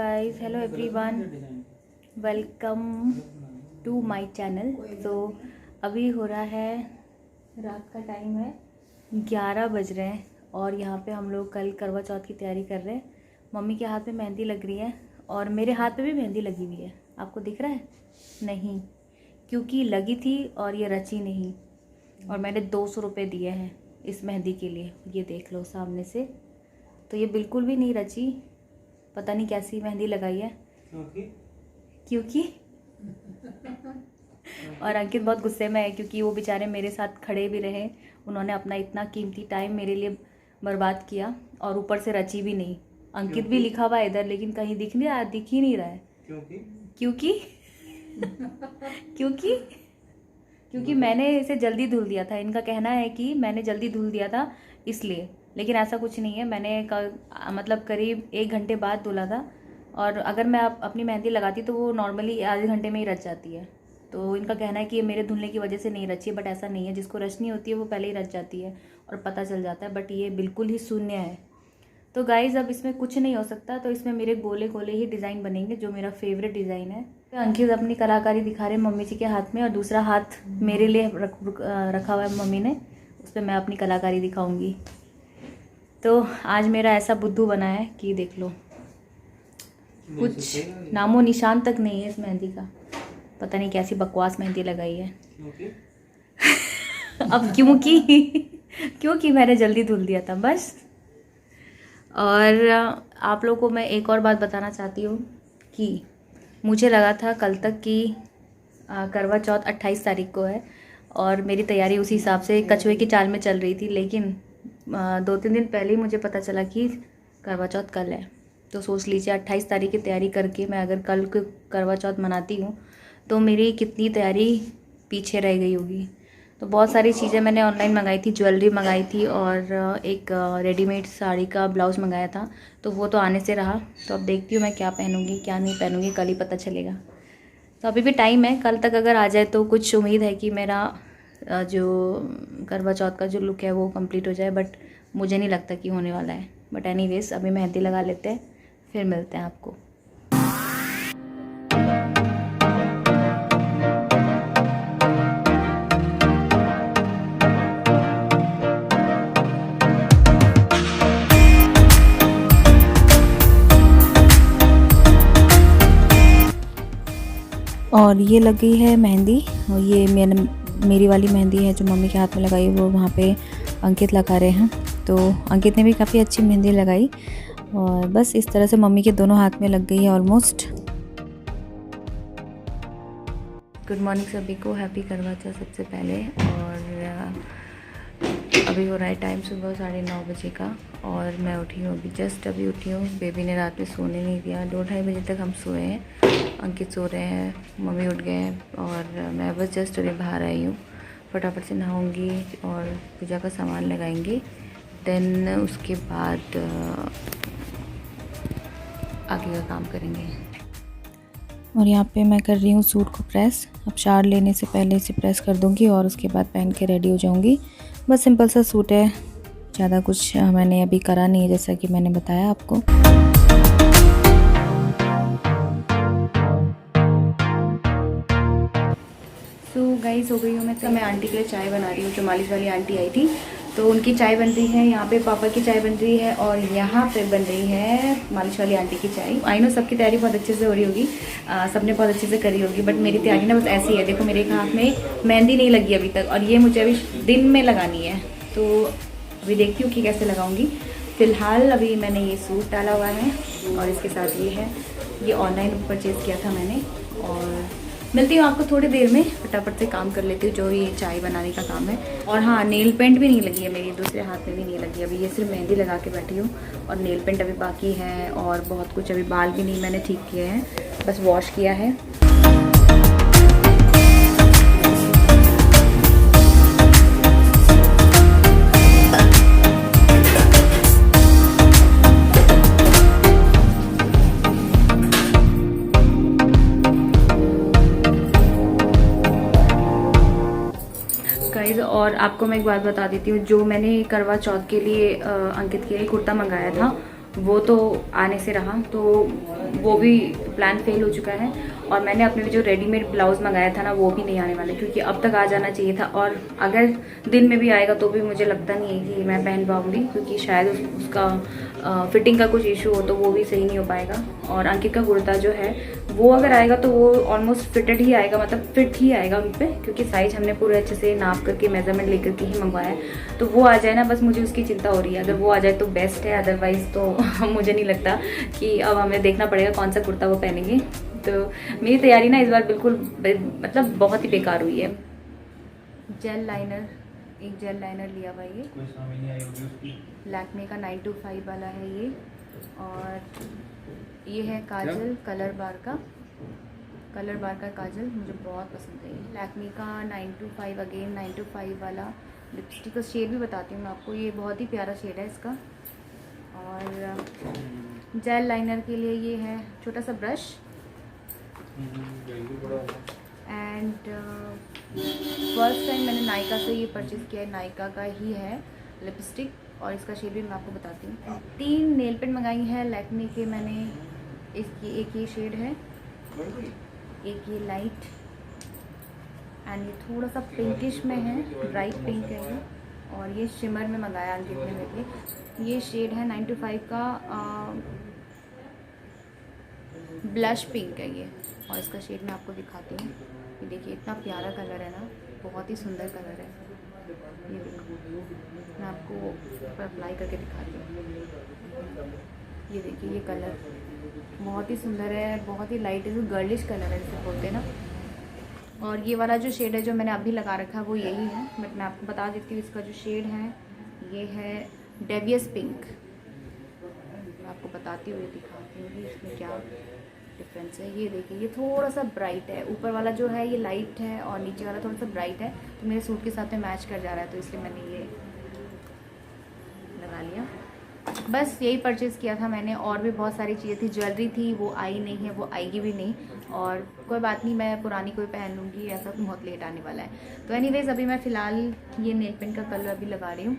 Guys, hello everyone, welcome to my channel. तो अभी हो रहा है, रात का टाइम है, 11 बज रहे हैं और यहाँ पे हम लोग कल करवा चौथ की तैयारी कर रहे हैं। मम्मी के हाथ में मेहंदी लग रही है और मेरे हाथ पे भी मेहंदी लगी हुई है। आपको दिख रहा है? नहीं, क्योंकि लगी थी और ये रची नहीं। और मैंने 200 रुपये दिए हैं इस मेहंदी के लिए, ये देख लो सामने से। तो ये बिल्कुल भी नहीं रची, पता नहीं कैसी मेहंदी लगाई है। क्योंकि और अंकित बहुत गुस्से में है क्योंकि वो बेचारे मेरे साथ खड़े भी रहे, उन्होंने अपना इतना कीमती टाइम मेरे लिए बर्बाद किया और ऊपर से रची भी नहीं। अंकित भी लिखा हुआ है इधर, लेकिन कहीं दिख ही नहीं रहा है। क्योंकि क्योंकि क्योंकि मैंने इसे जल्दी धुल दिया था। इनका कहना है कि मैंने जल्दी धुल दिया था इसलिए, लेकिन ऐसा कुछ नहीं है। मैंने मतलब करीब 1 घंटे बाद धुला था और अगर मैं अपनी मेहंदी लगाती तो वो नॉर्मली आधे घंटे में ही रच जाती है। तो इनका कहना है कि ये मेरे धुलने की वजह से नहीं रची है, बट ऐसा नहीं है। जिसको रचनी होती है वो पहले ही रच जाती है और पता चल जाता है, बट ये बिल्कुल ही शून्य है। तो गाइज़, अब इसमें कुछ नहीं हो सकता, तो इसमें मेरे गोले गोले ही डिज़ाइन बनेंगे, जो मेरा फेवरेट डिज़ाइन है। तो अंकित अपनी कलाकारी दिखा रहे हैं मम्मी जी के हाथ में और दूसरा हाथ मेरे लिए रखा हुआ है मम्मी ने, उस पर मैं अपनी कलाकारी दिखाऊंगी। तो आज मेरा ऐसा बुद्धू बना है कि देख लो, कुछ नामो निशान तक नहीं है इस मेहंदी का। पता नहीं कैसी बकवास मेहंदी लगाई है। अब क्योंकि मैंने जल्दी धुल दिया था बस। और आप लोगों को मैं एक और बात बताना चाहती हूँ कि मुझे लगा था कल तक कि करवा चौथ 28 तारीख को है और मेरी तैयारी उसी हिसाब से कछुए की चाल में चल रही थी, लेकिन 2-3 दिन पहले ही मुझे पता चला कि करवा चौथ कल है। तो सोच लीजिए 28 तारीख की तैयारी करके मैं अगर कल को करवा चौथ मनाती हूँ तो मेरी कितनी तैयारी पीछे रह गई होगी। तो बहुत सारी चीज़ें मैंने ऑनलाइन मंगाई थी, ज्वेलरी मंगाई थी और एक रेडीमेड साड़ी का ब्लाउज़ मंगाया था, तो वो तो आने से रहा। तो अब देखती हूँ मैं क्या पहनूँगी क्या नहीं पहनूँगी, कल ही पता चलेगा। तो अभी भी टाइम है, कल तक अगर आ जाए तो कुछ उम्मीद है कि मेरा जो करवा चौथ का जो लुक है वो कंप्लीट हो जाए, बट मुझे नहीं लगता कि होने वाला है। बट एनीवेज अभी मेहंदी लगा लेते हैं, फिर मिलते हैं आपको। और ये लग गई है मेहंदी, और ये मेरी वाली मेहंदी है जो मम्मी के हाथ में लगाई, वो वहाँ पे अंकित लगा रहे हैं। तो अंकित ने भी काफ़ी अच्छी मेहंदी लगाई और बस इस तरह से मम्मी के दोनों हाथ में लग गई है ऑलमोस्ट। गुड मॉर्निंग सभी को, हैप्पी करवा चौथ सबसे पहले। और अभी हो रहा है टाइम सुबह 9:30 बजे का और मैं उठी हूँ, अभी जस्ट अभी उठी हूँ। बेबी ने रात में सोने नहीं दिया, 2-2:30 बजे तक हम सोए हैं। अंकित सो रहे हैं, मम्मी उठ गए हैं और मैं बस जस्ट अभी बाहर आई हूँ। फटाफट से नहाऊंगी और पूजा का सामान लगाएंगी, देन उसके बाद आगे का काम करेंगे। और यहाँ पे मैं कर रही हूँ सूट को प्रेस। अब शावर लेने से पहले इसे प्रेस कर दूँगी और उसके बाद पहन के रेडी हो जाऊँगी। बस सिंपल सा सूट है, ज़्यादा कुछ मैंने अभी करा नहीं है, जैसा कि मैंने बताया आपको। तो गाइस, हो गई हूँ मैं आंटी के लिए चाय बना रही हूँ। जो मालिश वाली आंटी आई थी तो उनकी चाय बन रही है, यहाँ पे पापा की चाय बन रही है और यहाँ पे बन रही है मालिश वाली आंटी की चाय। आई नो सबकी तैयारी बहुत अच्छे से हो रही होगी, सबने बहुत अच्छे से करी होगी, बट मेरी तैयारी ना बस ऐसी है। देखो मेरे हाथ में मेहंदी नहीं लगी अभी तक और ये मुझे अभी दिन में लगानी है, तो अभी देखती हूँ कि कैसे लगाऊंगी। फ़िलहाल अभी मैंने ये सूट डाला हुआ है और इसके साथ ये है, ये ऑनलाइन परचेज़ किया था मैंने। और मिलती हूँ आपको थोड़ी देर में, फटाफट से काम कर लेती हूँ जो ये चाय बनाने का काम है। और हाँ, नेल पेंट भी नहीं लगी है मेरी, दूसरे हाथ में भी नहीं लगी अभी, ये सिर्फ मेहंदी लगा के बैठी हूँ और नेल पेंट अभी बाकी है और बहुत कुछ अभी, बाल भी नहीं मैंने ठीक किए हैं, बस वॉश किया है। और आपको मैं एक बात बता देती हूँ, जो मैंने करवा चौथ के लिए अंकित के लिए कुर्ता मंगाया था वो तो आने से रहा, तो वो भी प्लान फेल हो चुका है। और मैंने अपने जो रेडीमेड ब्लाउज़ मंगाया था ना, वो भी नहीं आने वाला, क्योंकि अब तक आ जाना चाहिए था। और अगर दिन में भी आएगा तो भी मुझे लगता नहीं है कि मैं पहन पाऊँगी, क्योंकि शायद उसका फिटिंग का कुछ इशू हो तो वो भी सही नहीं हो पाएगा। और अंकित का कुर्ता जो है वो अगर आएगा तो वो ऑलमोस्ट फिटेड ही आएगा, मतलब फिट ही आएगा उन पर, क्योंकि साइज हमने पूरे अच्छे से नाप करके मेजरमेंट लेकर के ही मंगवाया है। तो वो आ जाए ना, बस मुझे उसकी चिंता हो रही है। अगर वो आ जाए तो बेस्ट है, अदरवाइज़ तो मुझे नहीं लगता कि अब हमें देखना पड़ेगा कौन सा कुर्ता वो पहनेंगे। तो मेरी तैयारी ना इस बार बिल्कुल मतलब बहुत ही बेकार हुई है। जेल लाइनर, एक जेल लाइनर लिया हुआ ये, लैक्मे का 925 वाला है ये। और ये है काजल, कलर बार का काजल, मुझे बहुत पसंद है ये, लैक्मे का 925, अगेन 925 वाला। लिपस्टिक का शेड भी बताती हूँ मैं आपको, ये बहुत ही प्यारा शेड है इसका। और जेल लाइनर के लिए ये है छोटा सा ब्रश। एंड फर्स्ट टाइम मैंने नायका से ये परचेज़ किया है, नायका का ही है लिपस्टिक, और इसका शेड भी मैं आपको बताती हूँ। 3 नेल पेंट मंगाई है लैक्मे के मैंने। इसकी एक ये शेड है, एक ये लाइट, एंड ये थोड़ा सा पिंकिश में है, ब्राइट पिंक है ये। और ये शिमर में मंगाया अंकित ने मेरे लिए, ये शेड है 925 का, ब्लश पिंक है ये। और इसका शेड मैं आपको दिखाती हूँ, ये देखिए इतना प्यारा कलर है ना, बहुत ही सुंदर कलर है। ये देखो, मैं आपको अप्लाई करके दिखाती हूँ। ये देखिए ये कलर बहुत ही सुंदर है, बहुत ही लाइट है, गर्लिश कलर है जिसे बोलते हैं ना। और ये वाला जो शेड है जो मैंने अभी लगा रखा है वो यही है, बट मैं आपको बता देती हूँ इसका जो शेड है ये है डेवियस पिंक। मैं आपको बताती हुई दिखाती हूँ कि इसमें क्या डिफरेंस है। ये देखिए ये थोड़ा सा ब्राइट है, ऊपर वाला जो है ये लाइट है और नीचे वाला थोड़ा सा ब्राइट है, तो मेरे सूट के साथ में मैच कर जा रहा है, तो इसलिए मैंने ये लगा लिया। बस यही परचेज़ किया था मैंने, और भी बहुत सारी चीज़ें थी, ज्वेलरी थी, वो आई नहीं है, वो आएगी भी नहीं। और कोई बात नहीं, मैं पुरानी कोई पहन लूँगी, ऐसा तो बहुत लेट आने वाला है। तो एनीवेज़ अभी मैं फ़िलहाल ये नेल पेंट का कलर अभी लगा रही हूँ।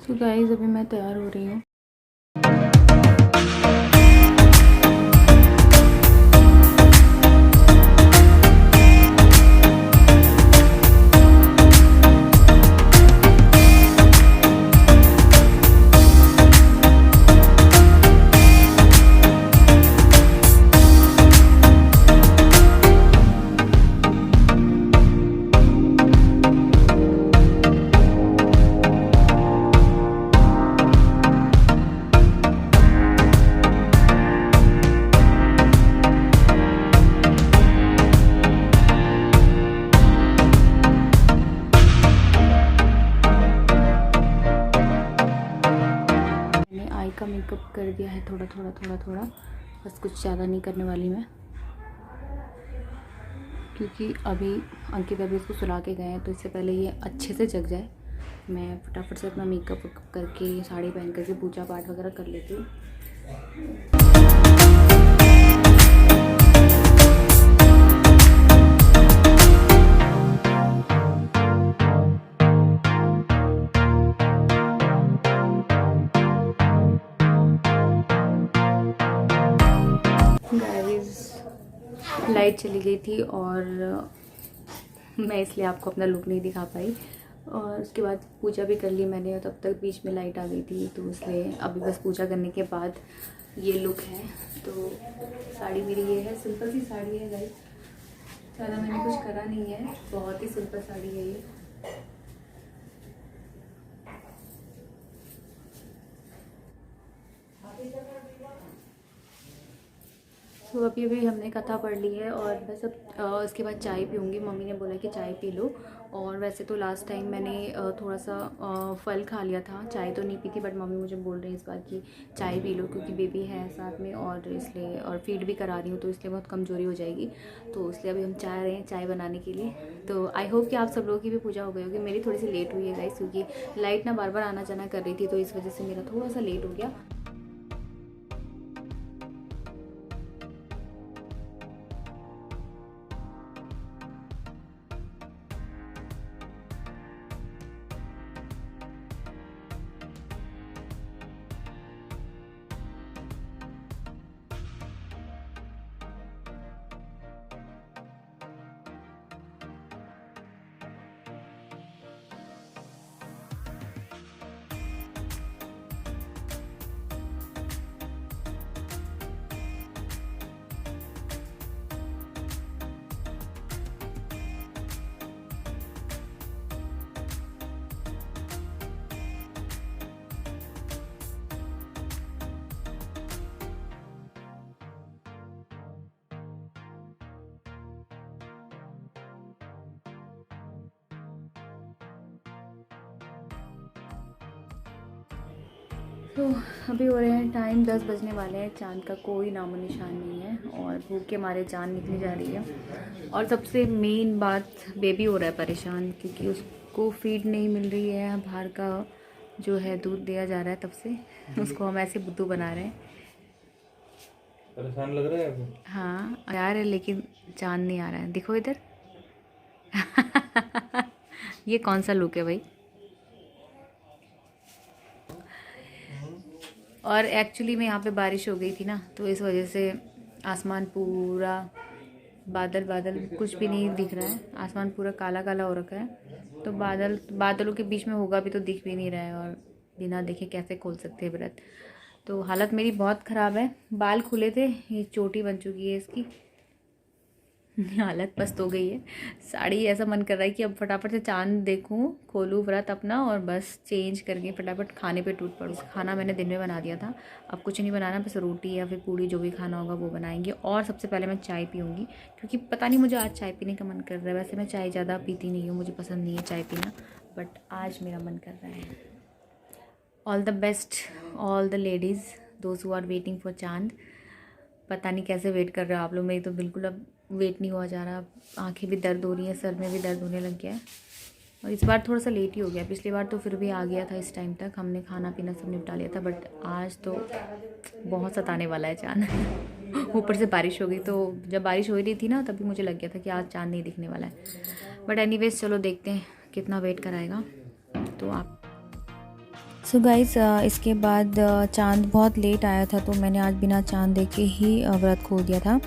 तो गाइस अभी मैं तैयार हो रही हूँ। आई का मेकअप कर दिया है थोड़ा, बस कुछ ज़्यादा नहीं करने वाली मैं, क्योंकि अभी अंकित अभी इसको सुला के गए हैं, तो इससे पहले ये अच्छे से जग जाए मैं फटाफट से अपना मेकअप करके साड़ी पहन करके पूजा पाठ वगैरह कर लेती हूँ। लाइट चली गई थी और मैं इसलिए आपको अपना लुक नहीं दिखा पाई, और उसके बाद पूजा भी कर ली मैंने, और तब तक बीच में लाइट आ गई थी, तो इसलिए अभी बस पूजा करने के बाद ये लुक है। तो साड़ी मेरी ये है, सिंपल सी साड़ी है गाइस, ज़्यादा मैंने कुछ करा नहीं है, बहुत ही सिंपल साड़ी है ये। तो अभी अभी हमने कथा पढ़ ली है और बस अब इसके बाद चाय पीऊँगी। मम्मी ने बोला कि चाय पी लो। और वैसे तो लास्ट टाइम मैंने थोड़ा सा फल खा लिया था, चाय तो नहीं पी थी, बट मम्मी मुझे बोल रही है इस बार कि चाय पी लो क्योंकि बेबी है साथ में और इसलिए, और फीड भी करा रही हूँ तो इसलिए बहुत कमज़ोरी हो जाएगी। तो इसलिए अभी हम चाह रहे हैं चाय बनाने के लिए। तो आई होप कि आप सब लोगों की भी पूजा हो गई होगी। मेरी थोड़ी सी लेट हुई है गाइस, क्योंकि लाइट ना बार बार आना जाना कर रही थी, तो इस वजह से मेरा थोड़ा सा लेट हो गया। तो अभी हो रहे हैं टाइम 10 बजने वाले हैं, चांद का कोई नामो निशान नहीं है और भूख के मारे जान निकली जा रही है। और सबसे मेन बात, बेबी हो रहा है परेशान क्योंकि उसको फीड नहीं मिल रही है, बाहर का जो है दूध दिया जा रहा है, तब से उसको हम ऐसे बुद्धू बना रहे हैं। परेशान लग रहा है आपको? हाँ यार है, लेकिन चांद नहीं आ रहा है, देखो इधर। ये कौन सा लुक है भाई। और एक्चुअली में यहाँ पे बारिश हो गई थी ना, तो इस वजह से आसमान पूरा बादल बादल कुछ भी नहीं दिख रहा है, आसमान पूरा काला काला हो रखा है। तो बादलों के बीच में होगा भी तो दिख भी नहीं रहा है, और बिना देखे कैसे खोल सकते हैं व्रत। तो हालत मेरी बहुत ख़राब है, बाल खुले थे, ये चोटी बन चुकी है इसकी। हालत पस्त हो गई है। साड़ी ऐसा मन कर रहा है कि अब फटाफट से चांद देखूं, खोलूं व्रत अपना और बस चेंज करके फटाफट खाने पे टूट पड़ूं। खाना मैंने दिन में बना दिया था, अब कुछ नहीं बनाना, बस रोटी या फिर पूड़ी जो भी खाना होगा वो बनाएंगे। और सबसे पहले मैं चाय पीऊँगी क्योंकि पता नहीं मुझे आज चाय पीने का मन कर रहा है। वैसे मैं चाय ज़्यादा पीती नहीं हूँ, मुझे पसंद नहीं है चाय पीना, बट आज मेरा मन कर रहा है। All the best all the ladies those who are waiting for chand. पता नहीं कैसे वेट कर रहे हो आप लोग, मेरी तो बिल्कुल अब वेट नहीं हुआ जा रहा। आंखें भी दर्द हो रही हैं, सर में भी दर्द होने लग गया है। और इस बार थोड़ा सा लेट ही हो गया, पिछली बार तो फिर भी आ गया था इस टाइम तक, हमने खाना पीना सब निपटा लिया था, बट आज तो बहुत सताने वाला है चांद। ऊपर से बारिश हो गई, तो जब बारिश हो रही थी ना तभी मुझे लग गया था कि आज चांद नहीं दिखने वाला है। बट एनीवेज चलो देखते हैं कितना वेट कराएगा। तो आप सो गाइस इसके बाद चांद बहुत लेट आया था, तो मैंने आज बिना चांद देखे ही व्रत खोल दिया था।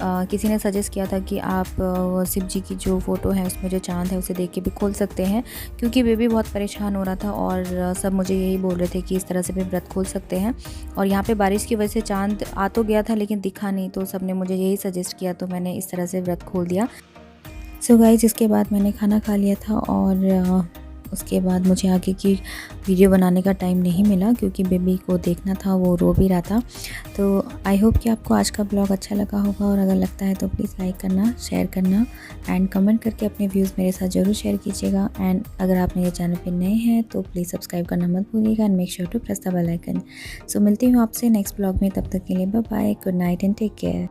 किसी ने सजेस्ट किया था कि आप शिव जी की जो फ़ोटो है उसमें जो चांद है उसे देख के भी खोल सकते हैं, क्योंकि बेबी बहुत परेशान हो रहा था और सब मुझे यही बोल रहे थे कि इस तरह से भी व्रत खोल सकते हैं। और यहाँ पे बारिश की वजह से चांद आ तो गया था लेकिन दिखा नहीं, तो सब ने मुझे यही सजेस्ट किया, तो मैंने इस तरह से व्रत खोल दिया। सो गाइस इसके बाद मैंने खाना खा लिया था और उसके बाद मुझे आगे की वीडियो बनाने का टाइम नहीं मिला क्योंकि बेबी को देखना था, वो रो भी रहा था। तो आई होप कि आपको आज का ब्लॉग अच्छा लगा होगा, और अगर लगता है तो प्लीज़ लाइक करना, शेयर करना एंड कमेंट करके अपने व्यूज़ मेरे साथ ज़रूर शेयर कीजिएगा। एंड अगर आप मेरे चैनल पे नए हैं तो प्लीज़ सब्सक्राइब करना मत भूलिएगा and make sure to press the bell icon. So मिलती हूँ आपसे नेक्स्ट ब्लॉग में, तब तक के लिए bye bye, good night and take care.